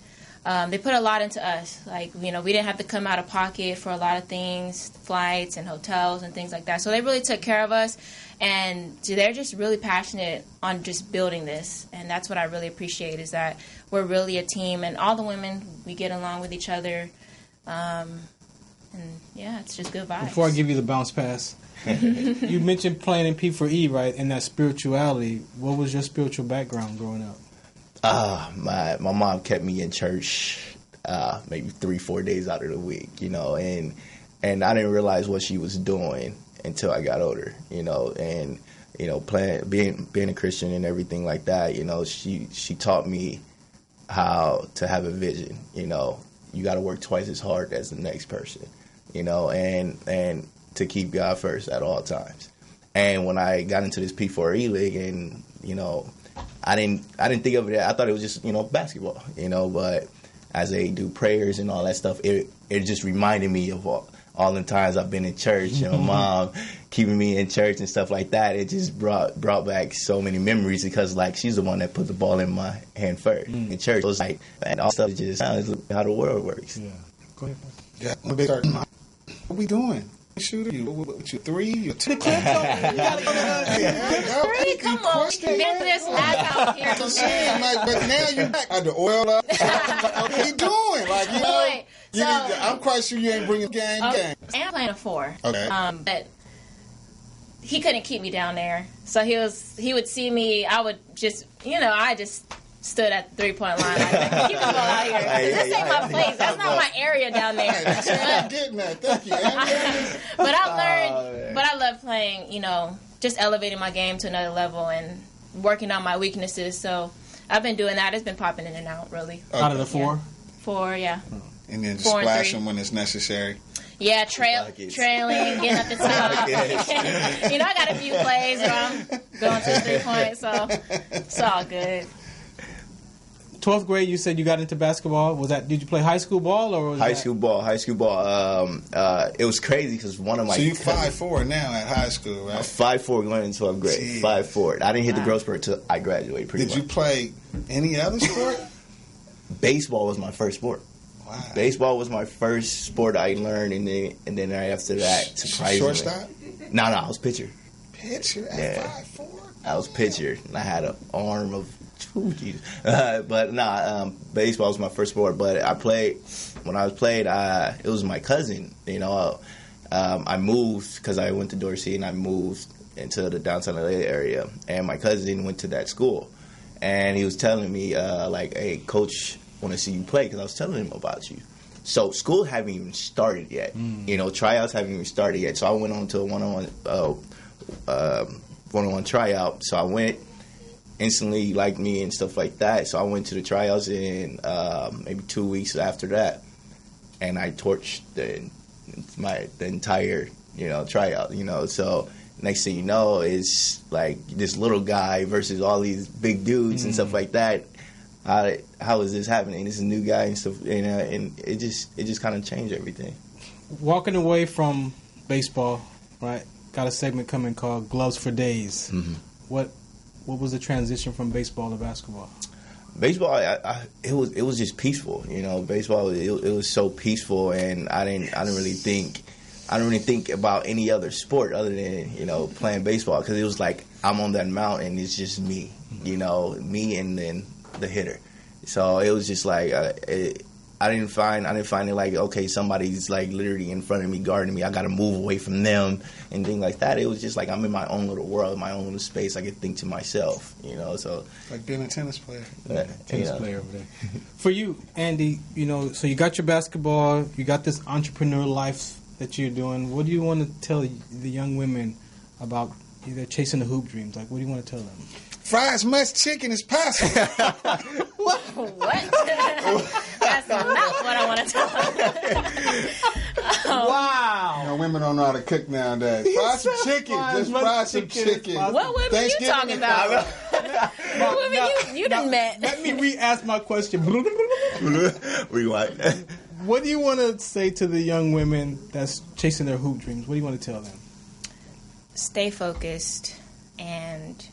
they put a lot into us. Like, we didn't have to come out of pocket for a lot of things, flights and hotels and things like that. So they really took care of us, and they're just really passionate on just building this. And that's what I really appreciate, is that we're really a team, and all the women, we get along with each other. And yeah, it's just good vibes. Before I give you the bounce pass, you mentioned playing in P4E, right? And that spirituality. What was your spiritual background growing up? My mom kept me in church maybe 3-4 days out of the week, and I didn't realize what she was doing until I got older, and being a Christian and everything like that, she taught me how to have a vision. You got to work twice as hard as the next person, and to keep God first at all times. And when I got into this P4E league, and I didn't think of it. I thought it was just basketball, But as they do prayers and all that stuff, it just reminded me of all the times I've been in church, and my mom keeping me in church and stuff like that. It just brought back so many memories, because she's the one that put the ball in my hand first in church. So it's and all stuff just sounds how the world works. Yeah. Go ahead. Yeah. What are we doing? Shooter, you 3, you 2. Three, come on, get this lack out here. But now you back at the oil up. What are you doing? I'm quite sure you ain't bringing game. And I'm playing a 4. Okay. But he couldn't keep me down there, so he would see me. I would just, I just stood at the 3-point line. Like, keep the ball out here. This ain't my place. That's not my area down there. I'm getting that. Thank you. But I learned. But I love playing. Just elevating my game to another level and working on my weaknesses. So I've been doing that. It's been popping in and out, really. Okay. Out of the 4? 4, yeah. And then just splash them when it's necessary. Yeah, trailing, getting up the top. I got a few plays where I'm going to the 3-point, so it's all good. 12th grade, you said you got into basketball. Did you play high school ball or was high school ball? It was crazy because one of my. So you 5'4" now at high school, right? 5'4" going into 12th grade. 5'4". I didn't hit the growth spurt until I graduated. Did you play any other sport? Baseball was my first sport. Wow. Baseball was my first sport I learned, and then right after that, surprisingly. Shortstop? No, I was pitcher. Pitcher at 5'4"? I was pitcher, and I had an arm of. Baseball was my first sport. But I played when I was played. It was my cousin. I moved because I went to Dorsey, and I moved into the downtown LA area. And my cousin went to that school, and he was telling me, "Hey, coach, want to see you play," because I was telling him about you. So school haven't even started yet. Tryouts haven't even started yet. So I went on to a one-on-one tryout. So I went. Instantly liked me and stuff like that. So I went to the tryouts in maybe 2 weeks after that, and I torched the entire tryout. So next thing you know, it's like this little guy versus all these big dudes and stuff like that. How is this happening? This is a new guy and stuff, and it just kind of changed everything. Walking away from baseball, right? Got a segment coming called Gloves for Days. Mm-hmm. What was the transition from baseball to basketball? Baseball, it was just peaceful. Baseball, it was so peaceful, and I didn't really think about any other sport other than playing baseball, because it was like I'm on that mountain. It's just me, me and then the hitter. So it was just like I didn't find it like, okay, somebody's like literally in front of me guarding me. I got to move away from them and things like that. It was just like I'm in my own little world, my own little space. I could think to myself, So like being a tennis player. Tennis player over there. For you, Andy, so you got your basketball, you got this entrepreneur life that you're doing. What do you want to tell the young women about either chasing the hoop dreams? Like, what do you want to tell them? Fry as much chicken as possible. What? That's not what I want to tell them. Wow. Women don't know how to cook nowadays. Fry some chicken. Just fry some chicken. What women are you talking about? What women you done met? Let me re-ask my question. Rewind. What do you want to say to the young women that's chasing their hoop dreams? What do you want to tell them? Stay focused and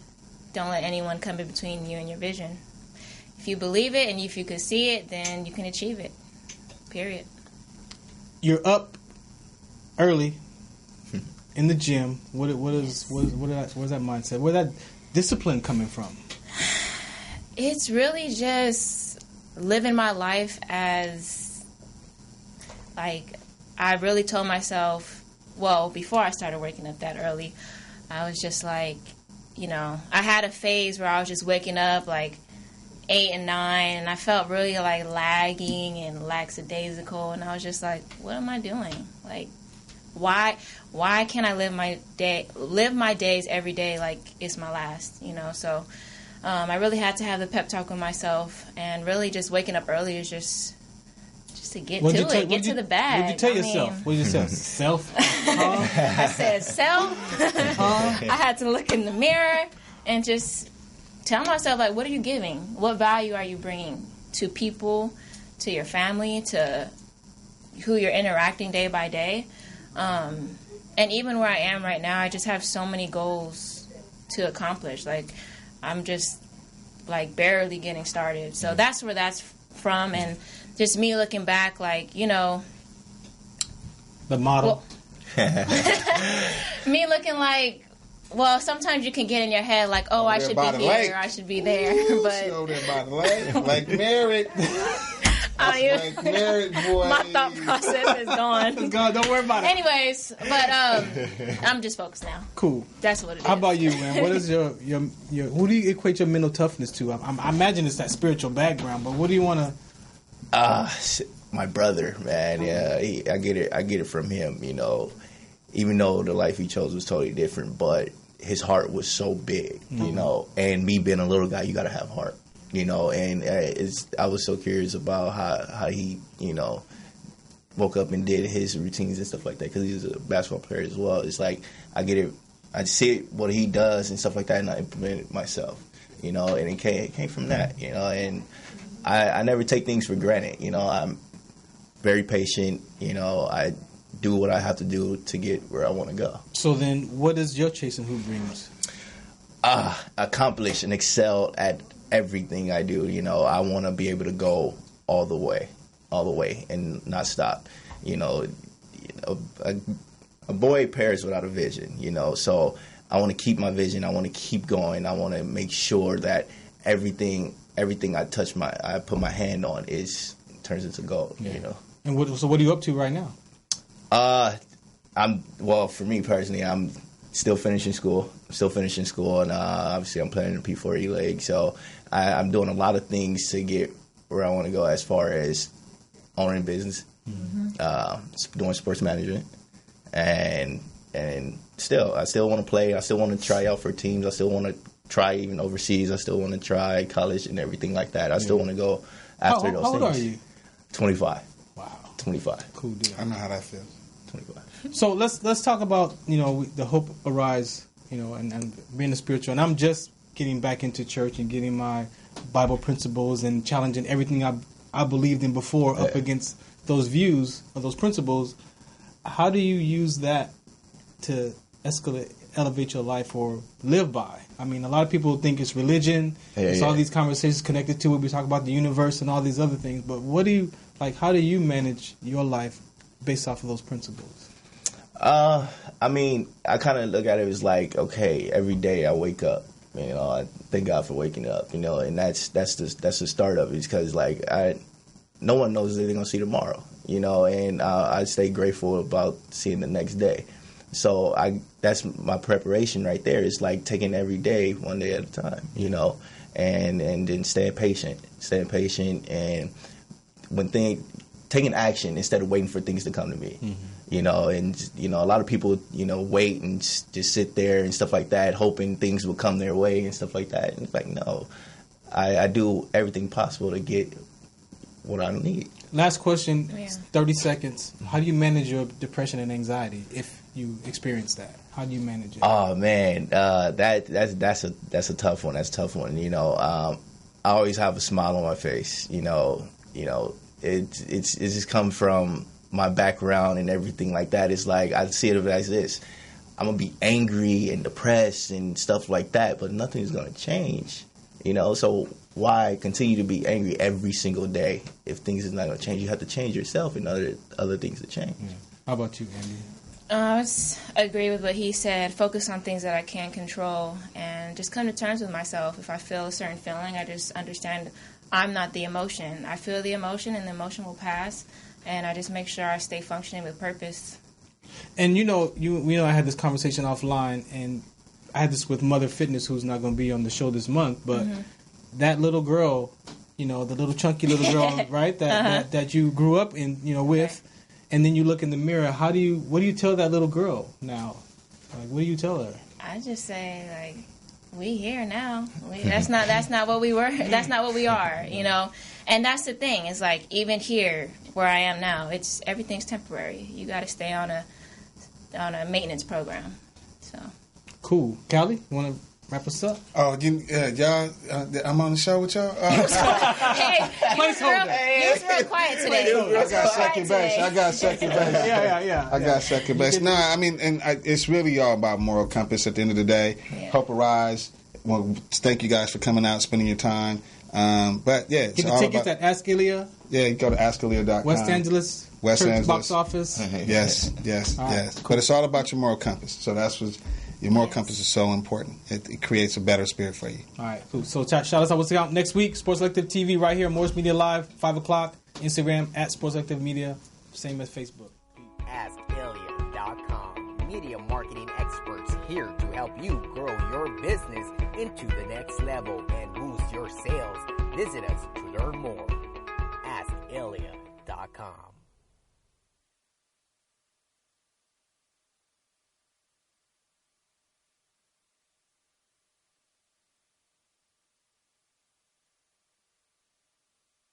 don't let anyone come in between you and your vision. If you believe it and if you can see it, then you can achieve it. Period. You're up early in the gym. Where's that mindset? Where's that discipline coming from? It's really just living my life as, like, I really told myself, well, before I started waking up that early, I was just like, you know, I had a phase where I was just waking up like 8 and 9, and I felt really like lagging and lackadaisical, and I was just like, what am I doing? Like, why can't I live my days every day like it's my last, you know? So I really had to have the pep talk with myself, and really just waking up early is just to get to the bag. What'd you tell yourself? What did you say? Self? I said self. I had to look in the mirror and just tell myself, like, what are you giving? What value are you bringing to people, to your family, to who you're interacting day by day? And even where I am right now, I just have so many goals to accomplish. Like, I'm just, like, barely getting started. So that's where that's from. And just me looking back, like, you know. The model. Well, me looking like, well, sometimes you can get in your head like, oh, I should be here, I should be there. But over there by the lake, like married. Like married boy. My thought process is gone. It's gone. Don't worry about it. Anyways, but I'm just focused now. Cool. That's what it is. How about you, man? What is your who do you equate your mental toughness to? I imagine it's that spiritual background, but what do you want to? My brother, man. Yeah, I get it from him. You know, even though the life he chose was totally different, but his heart was so big. You know, and me being a little guy, you got to have heart. You know, and I was so curious about how he, you know, woke up and did his routines and stuff like that, because he's a basketball player as well. It's like I get it, I see what he does and stuff like that, and I implement it myself. You know, and it came from that. You know, and I never take things for granted. You know, I'm very patient. You know, I do what I have to do to get where I want to go. So then, what is your chasing hoop dreams? Accomplish and excel at everything I do. You know, I want to be able to go all the way, and not stop. You know, a boy perishes without a vision. You know, so I want to keep my vision. I want to keep going. I want to make sure that everything I put my hand on turns into gold. Yeah. You know. And what are you up to right now? For me personally, I'm still finishing school, and obviously I'm playing in the P4E League, so I'm doing a lot of things to get where I want to go as far as owning business, doing sports management, and I still want to play. I still want to try out for teams. I still want to try even overseas. I still want to try college and everything like that. I still want to go after those things. How old are you? 25. Wow. 25. Cool deal. I know how that feels. 25. So let's talk about, you know, the Hope Arise, you know, and being a spiritual. And I'm just getting back into church and getting my Bible principles and challenging everything I believed in before up against those views or those principles. How do you use that to elevate your life or live by? I mean, a lot of people think it's religion. It's all these conversations connected to it. We talk about the universe and all these other things. But how do you manage your life based off of those principles? I mean, I kind of look at it as like, okay, every day I wake up, you know, I thank God for waking up, you know, and that's the start of it, because like no one knows if they're gonna see tomorrow, you know, and I stay grateful about seeing the next day. So that's my preparation right there. It's like taking every day one day at a time, you know, and then staying patient, and taking action instead of waiting for things to come to me. Mm-hmm. You know, and, you know, a lot of people, you know, wait and just sit there and stuff like that, hoping things will come their way and stuff like that. And it's like, no, I do everything possible to get what I need. Last question, 30 seconds. How do you manage your depression and anxiety if you experience that? How do you manage it? Oh, man, that's a tough one. That's a tough one. You know, I always have a smile on my face, you know, It's just come from my background and everything like that. It's like I see it as this: I'm gonna be angry and depressed and stuff like that, but nothing's gonna change. So why continue to be angry every single day if things is not gonna change? You have to change yourself in other things to change. Yeah. How about you, Andy? I agree with what he said. Focus on things that I can control and just come to terms with myself. If I feel a certain feeling, I just understand I'm not the emotion. I feel the emotion and the emotion will pass, and I just make sure I stay functioning with purpose. And I had this conversation offline, and I had this with Mother Fitness, who's not going to be on the show this month, but that little girl, the little chunky little girl, right, that you grew up in, with, and then you look in the mirror. What do you tell that little girl now? Like, what do you tell her? I just say, like, we here now. That's not what we were. That's not what we are, And that's the thing. It's like, even here where I am now, everything's temporary. You got to stay on a maintenance program. So cool. Callie, you want to wrap us up? Oh, y'all, I'm on the show with y'all. Hey, you was real quiet today. I got second base. Yeah. I got second base. No, I mean, it's really all about moral compass at the end of the day. Yeah. Hope Arise. Well, thank you guys for coming out, spending your time. But yeah, get the tickets at Ask Ilya. Yeah, you go to AskIlya.com. West Angeles box office. Yes. But it's all about your moral compass. So that's what your moral compass is so important. It creates a better spirit for you. All right, cool. So shout us out. What's out next week? Sports Selective TV right here, Morris Media Live, 5 o'clock. Instagram at Sports Selective Media, same as Facebook. AskIlya.com. Media marketing experts here to help you grow your business into the next level and boost your sales. Visit us to learn more. AskIlya.com.